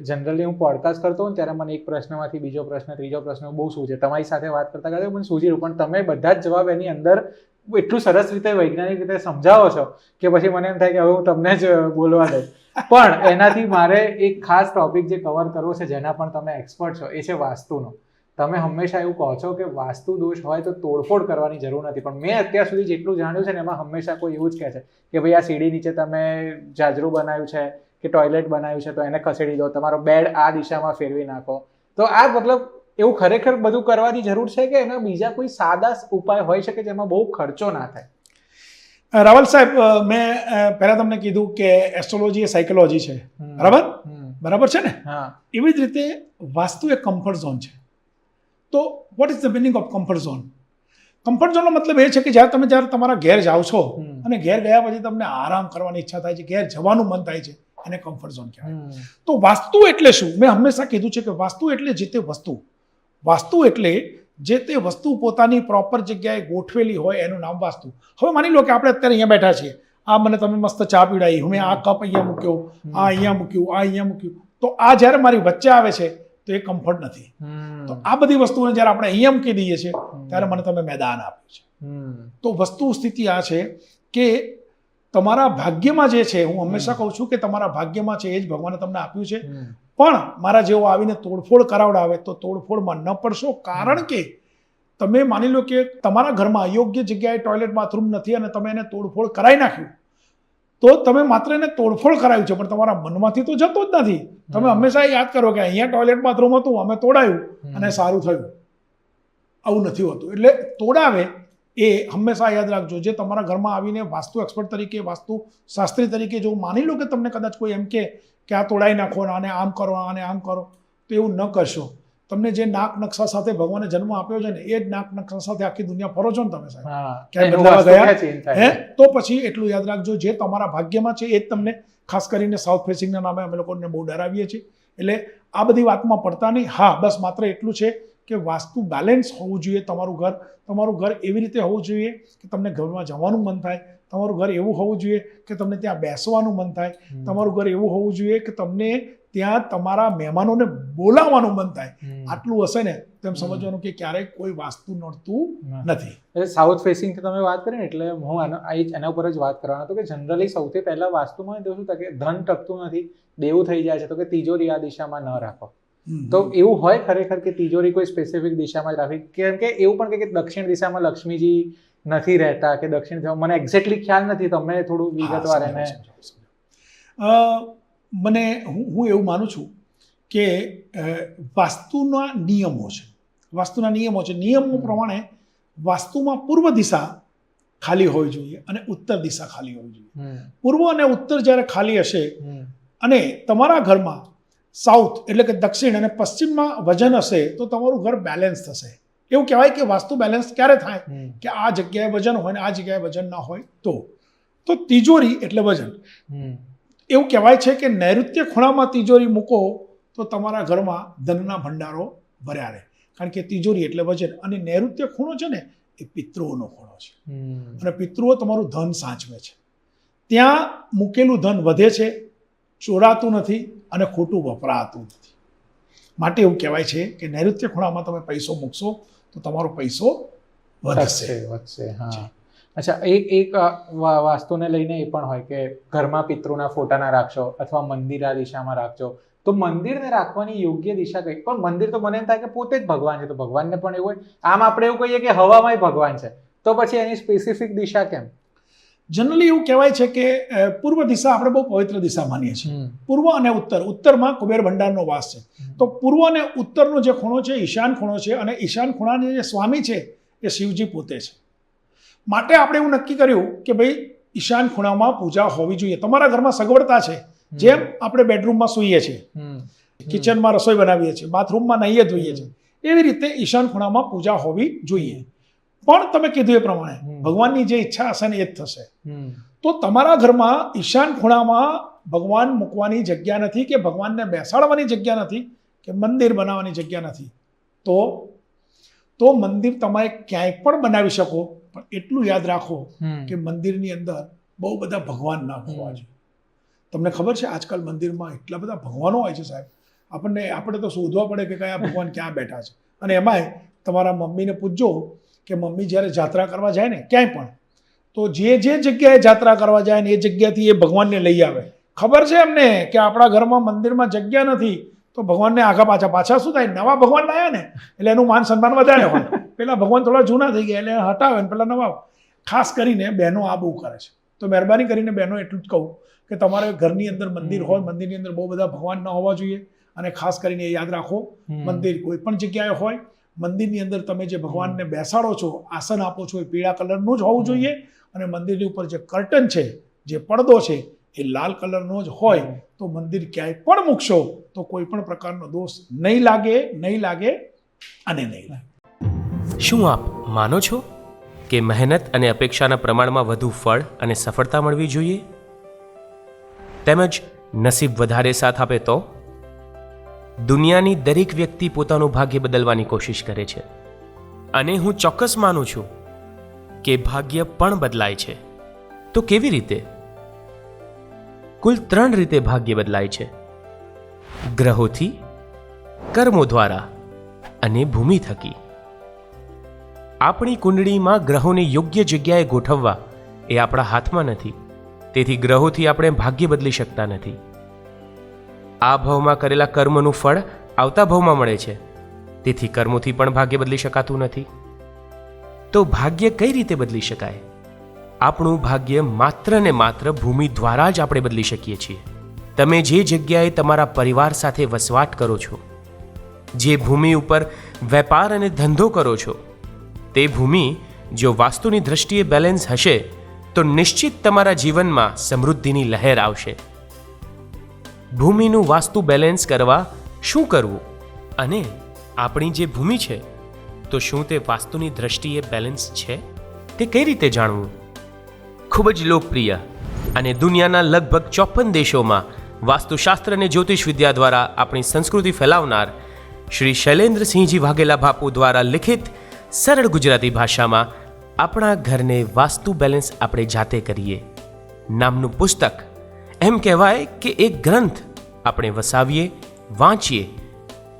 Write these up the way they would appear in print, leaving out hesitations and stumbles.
Generally હું podcast કરતો હોઉં ત્યારે મને એક પ્રશ્નમાંથી બીજો પ્રશ્ન ત્રીજો પ્રશ્ન બહુ સૂઝે, તમારી સાથે વાત કરતા કરતા મને સૂઝી રહ્યું, પણ તમે બધા જ જવાબ એની અંદર એટલું સરસ રીતે વૈજ્ઞાનિક રીતે સમજાવો છો કે પછી મને એમ થાય કે હવે હું તમને જ બોલવા દઉં. પણ એનાથી મારે એક ખાસ ટોપિક જે કવર કરવો છે, જેના પણ તમે એક્સપર્ટ છો, એ છે વાસ્તુનો. તમે હંમેશા એવું કહો છો કે વાસ્તુ દોષ હોય તો તોડફોડ કરવાની જરૂર નથી, પણ મેં અત્યાર સુધી જેટલું જાણ્યું છે ને એમાં હંમેશા કોઈ એવું જ કહે છે કે ભાઈ આ સીડી નીચે તમે જાજરું બનાવ્યું છે કે ટોયલેટ બનાવ્યું છે તો એને ખસેડી દો, તમારો બેડ આ દિશામાં ફેરવી નાખો. તો આ મતલબ એવું ખરેખર બધું કરવાની જરૂર છે કે એના બીજા કોઈ સાદા ઉપાય હોઈ શકે જેમાં બહુ ખર્ચો ના થાય? રાવલ સાહેબ, મેં પહેલા તમને કીધું કે એસ્ટ્રોલોજી એ સાયકોલોજી છે, બરાબર છે ને? એવી જ રીતે વાસ્તુ એક કમ્ફર્ટ ઝોન છે. તો what is the meaning of comfort zone? Comfort ઝોનનો મતલબ એ છે કે જ્યારે તમારા ઘેર જાઓ છો અને ઘેર ગયા પછી તમને આરામ કરવાની ઈચ્છા થાય છે, ઘેર જવાનું મન થાય છે, એને કમ્ફર્ટ ઝોન કહેવાય. તો વાસ્તુ એટલે શું? મેં હંમેશા કીધું છે કે વાસ્તુ એટલે જે તે વસ્તુ, વાસ્તુ એટલે જે તે વસ્તુ પોતાની પ્રોપર જગ્યાએ ગોઠવેલી હોય એનું નામ વાસ્તુ. હવે માની લો કે આપણે અત્યારે અહીંયા બેઠા છીએ, આ મને તમે મસ્ત ચા પીવડાવી, મેં આ કપ અહીંયા મૂક્યો, આ અહીંયા મૂક્યું, આ અહીંયા મૂક્યું, તો આ જ્યારે મારી વચ્ચે આવે છે તો એ કમ્ફર્ટ નથી. તો આ બધી વસ્તુઓને જ્યારે આપણે અહીંયા મૂકી દઈએ છીએ ત્યારે મને તમે મેદાન આપ્યું છે. તો વસ્તુ સ્થિતિ આ છે કે તમારા ભાગ્યમાં જે છે, હું હંમેશા કહું છું કે તમારા ભાગ્યમાં છે એ જ ભગવાને તમને આપ્યું છે. પણ મારા જેવો આવીને તોડફોડ કરાવડાવે તો તોડફોડમાં ન પડશો, કારણ કે તમે માની લો કે તમારા ઘરમાં અયોગ્ય જગ્યાએ ટોયલેટ બાથરૂમ નથી અને તમે એને તોડફોડ કરાવી નાખ્યું, તો તમે માત્ર એને તોડફોડ કરાવ્યું છે પણ તમારા મનમાંથી તો જતો જ નથી. તમે હંમેશા યાદ કરો કે અહીંયા ટોયલેટ બાથરૂમ હતું, અમે તોડાયું અને સારું થયું. આવું નથી હોતું. એટલે તોડાવે એ હંમેશા યાદ રાખજો. જે તમારા ઘરમાં આવીને વાસ્તુ એક્સપર્ટ તરીકે, વાસ્તુ શાસ્ત્રી તરીકે જો માની લો કે તમને કદાચ કોઈ એમ કે આ તોડાઈ નાખો, આને આમ કરો, આને આમ કરો, તો એવું ન કરશો. તમને જે નાક નકશા સાથે ભગવાને જન્મ આપ્યો છે ને એ જ નાક નકશા સાથે આખી દુનિયા ફરો છો ને તમે સાહેબ, ક્યાંય બદલાવા ગયા તો પછી એટલું યાદ રાખજો, જે તમારા ભાગ્યમાં છે એ જ તમને, ખાસ કરીને સાઉથ ફેસિંગના નામે અમે લોકોને બહુ ડરાવીએ છીએ. એટલે આ બધી વાતમાં પડતા નહીં. હા, બસ માત્ર એટલું છે કે વાસ્તુ બેલેન્સ હોવું જોઈએ. તમારું ઘર એવી રીતે હોવું જોઈએ કે તમને ઘરમાં જવાનું મન થાય, તમારું ઘર એવું હોવું જોઈએ કે તમને ત્યાં બેસવાનું મન થાય, તમારું ઘર એવું હોવું જોઈએ કે તમને ત્યાં તમારા મહેમાનોને બોલાવવાનું મન થાય. આટલું હશે ને તેમ સમજવાનું કે ક્યારેય કોઈ વાસ્તુ નડતું નથી. એટલે સાઉથ ફેસિંગ તમે વાત કરી ને, એટલે હું એના ઉપર જ વાત કરવાનો હતો કે જનરલી સૌથી પહેલા વાસ્તુમાં તો શું થાય કે ધન ટકતું નથી, દેવું થઈ જાય છે, તો કે તિજોરી આ દિશામાં ન રાખો. તો એવું હોય ખરેખર કે તિજોરી કોઈ સ્પેસિફિક દિશામાં જ રાખવી? કેમ કે એવું પણ કે દક્ષિણ દિશામાં લક્ષ્મીજી નથી રહેતા કે દક્ષિણ દિશામાં, મને એક્ઝેક્ટલી ખ્યાલ નથી, તમે થોડું વિગતવાર એને. હું એવું માનું છું કે વાસ્તુના નિયમો છે. વાસ્તુના નિયમો છે. નિયમો પ્રમાણે વાસ્તુમાં પૂર્વ દિશા ખાલી હોવી જોઈએ અને ઉત્તર દિશા ખાલી હોવી જોઈએ. પૂર્વ અને ઉત્તર જ્યારે ખાલી હશે અને તમારા ઘરમાં સાઉથ એટલે કે દક્ષિણ અને પશ્ચિમમાં વજન હશે તો તમારું ઘર બેલેન્સ થશે. એવું કહેવાય કે વાસ્તુ બેલેન્સ ક્યારે થાય કે આ જગ્યાએ વજન હોય ને આ જગ્યાએ વજન ના હોય તો તિજોરી એટલે વજન. એવું કહેવાય છે કે નૈઋત્ય ખૂણામાં તિજોરી મૂકો તો તમારા ઘરમાં ધનના ભંડારો ભર્યા રહે, કારણ કે તિજોરી એટલે વજન. અને નૈઋત્ય ખૂણો છે ને એ પિતૃઓનો ખૂણો છે અને પિતૃઓ તમારું ધન સાચવે છે. ત્યાં મૂકેલું ધન વધે છે, ચોરાતું નથી અને ખોટું વપરાતું નથી. માટે એવું કહેવાય છે કે નૈઋત્ય ખૂણામાં તમે પૈસો મૂકશો તો તમારો પૈસો વધશે. હા, અચ્છા, એક વાસ્તુને લઈને એ પણ હોય કે ઘરમાં પિતૃના ફોટા ના રાખશો અથવા મંદિર આ દિશામાં રાખજો. તો મંદિરને રાખવાની યોગ્ય દિશા કઈ? પણ મંદિર તો મને એમ થાય કે પોતે જ ભગવાન છે, તો ભગવાનને પણ એવું હોય. આમ આપણે એવું કહીએ કે હવામાં ભગવાન છે, તો પછી એની સ્પેસિફિક દિશા કેમ? જનરલી એવું કહેવાય છે કે પૂર્વ દિશા આપણે બહુ પવિત્ર દિશા માનીએ છીએ. પૂર્વ અને ઉત્તર, ઉત્તરમાં કુબેર ભંડારનો વાસ છે, તો પૂર્વ અને ઉત્તરનો જે ખૂણો છે ઈશાન ખૂણો છે અને ઈશાન ખૂણાની જે સ્વામી છે એ શિવજી પોતે છે. માટે આપણે એવું નક્કી કર્યું કે ભાઈ ઈશાન ખૂણામાં પૂજા હોવી જોઈએ. તમારા ઘરમાં સગવડતા છે, જેમ આપણે બેડરૂમમાં સૂઈએ છીએ, કિચનમાં રસોઈ બનાવીએ છીએ, બાથરૂમમાં નાહીએ ધોઈએ છીએ, એવી રીતે ઈશાન ખૂણામાં પૂજા હોવી જોઈએ. પણ તમે કીધું એ પ્રમાણે ભગવાનની જે ઈચ્છા હશે ને એ જ થશે. તો તમારા ઘરમાં ઈશાન ખૂણામાં ભગવાન મૂકવાની જગ્યા નથી કે ભગવાનને બેસાડવાની જગ્યા નથી કે મંદિર બનાવવાની જગ્યા નથી, તો મંદિર તમે ક્યાંય પણ બનાવી શકો, પણ એટલું યાદ રાખો કે મંદિરની અંદર બહુ બધા ભગવાન ના હોવા જોઈએ. તમને ખબર છે આજકાલ મંદિરમાં એટલા બધા ભગવાનો હોય છે સાહેબ, આપણે તો શોધવા પડે કે કયા ભગવાન ક્યાં બેઠા છે. અને એમાંય તમારા મમ્મીને પૂછજો કે મમ્મી જ્યારે જાત્રા કરવા જાય ને ક્યાંય પણ, તો જે જગ્યાએ જાત્રા કરવા જાય ને એ જગ્યાથી એ ભગવાનને લઈ આવે. ખબર છે એમને કે આપણા ઘરમાં મંદિરમાં જગ્યા નથી, તો ભગવાનને આગા પાછા શું થાય, નવા ભગવાન લાવ્યા ને એટલે એનું માન સન્માન વધારે હોય. પેલા ભગવાન થોડા જૂના થઈ ગયા એટલે હટાવે ને પેલા નવા. ખાસ કરીને બહેનો આ બહુ કરે છે. તો મહેરબાની કરીને બહેનો એટલું જ કહું કે તમારે ઘરની અંદર મંદિર હોય, મંદિરની અંદર બહુ બધા ભગવાન ન હોવા જોઈએ. અને ખાસ કરીને એ યાદ રાખો, મંદિર કોઈ પણ જગ્યાએ હોય, મંદિરની અંદર તમે જે ભગવાનને બેસાડો છો, આસન આપો છો, એ પીળા કલરનું જ હોવું જોઈએ. અને મંદિરની ઉપર જે કર્ટન છે, જે પડદો છે, એ લાલ કલરનો જ હોય. તો મંદિર ક્યાંય પણ મૂકશો તો કોઈ પણ પ્રકારનો દોષ નહીં લાગે અને નહીં લાગે. શું આપ માનો છો કે મહેનત અને અપેક્ષાના પ્રમાણમાં વધુ ફળ અને સફળતા મળવી જોઈએ, તેમજ નસીબ વધારે સાથ આપે તો? દુનિયાની દરેક વ્યક્તિ પોતાનું ભાગ્ય બદલવાની કોશિશ કરે છે, અને હું ચોક્કસ માનું છું કે ભાગ્ય પણ બદલાય છે. તો કેવી રીતે? કુલ 3 રીતે ભાગ્ય બદલાય છે: ગ્રહોથી, કર્મો દ્વારા અને ભૂમિ થકી. આપણી કુંડળીમાં ગ્રહોને યોગ્ય જગ્યાએ ગોઠવવા એ આપણા હાથમાં નથી. તેથી ગ્રહોથી આપણે ભાગ્ય બદલી શકતા નથી. આ ભાવમાં કરેલા કર્મનું ફળ આવતા ભાવમાં મળે છે. તેથી કર્મોથી પણ ભાગ્ય બદલી શકાતું નથી. તો ભાગ્ય કઈ રીતે બદલી શકાય? આપણું ભાગ્ય માત્ર ને માત્ર ભૂમિ દ્વારા જ આપણે બદલી શકીએ છીએ. તમે જે જગ્યાએ તમારા પરિવાર સાથે વસવાટ કરો છો, જે ભૂમિ ઉપર વેપાર અને ધંધો કરો છો, તે ભૂમિ જો વાસ્તુની દ્રષ્ટિએ બેલેન્સ હશે તો નિશ્ચિત તમારા જીવનમાં સમૃદ્ધિની લહેર આવશે. ભૂમિનું વાસ્તુ બેલેન્સ કરવા શું કરવું, અને આપણી જે ભૂમિ છે તો શું તે વાસ્તુની દ્રષ્ટિએ બેલેન્સ છે, તે કઈ રીતે જાણવું? ખૂબ જ લોકપ્રિય અને દુનિયાના લગભગ 54 દેશોમાં વાસ્તુશાસ્ત્ર અને જ્યોતિષ વિદ્યા દ્વારા આપણી સંસ્કૃતિ ફેલાવનાર શ્રી શૈલેન્દ્રસિંહજી વાઘેલા બાપુ દ્વારા લિખિત સરળ ગુજરાતી ભાષામાં આપણા ઘરને વાસ્તુ બેલેન્સ આપણે જાતે કરીએ નામનું પુસ્તક, એમ કહેવાય કે એક ગ્રંથ આપણે વસાવીએ, વાંચીએ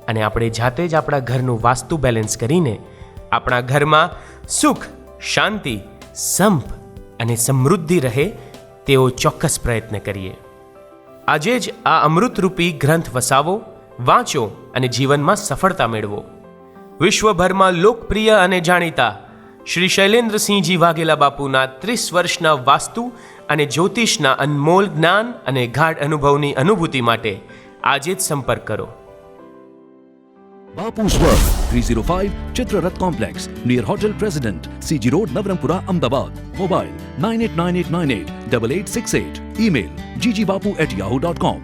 અને આપણે જાતે જ આપણા ઘરનું વાસ્તુ બેલેન્સ કરીને આપણા ઘરમાં સુખ, શાંતિ, સંપ અને સમૃદ્ધિ રહે તેવો ચોક્કસ પ્રયત્ન કરીએ. આજે જ આ અમૃતરૂપી ગ્રંથ વસાવો, વાંચો અને જીવનમાં સફળતા મેળવો. વિશ્વભરમાં લોકપ્રિય અને જાણીતા શ્રી શૈલેન્દ્રસિંહજી વાઘેલા બાપુના 30 વર્ષના વાસ્તુ અને જ્યોતિષના અનમોલ જ્ઞાન અને ગાઢ અનુભવની અનુભૂતિ માટે આજે જ સંપર્ક કરો. Bapu's World, 305 Chitrarath Complex, near Hotel President, CG Road, Navarampura, Ahmedabad. Mobile 989898 8868. Email ggbapu@yahoo.com.